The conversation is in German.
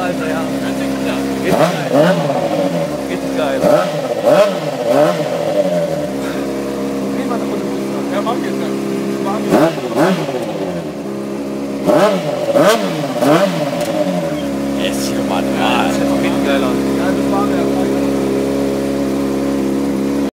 Alter, ja. Richtig geil. Richtig geil. Ja, mach jetzt. Ist hier mal. Ja, das sieht richtig geil aus. Ja, das war mir.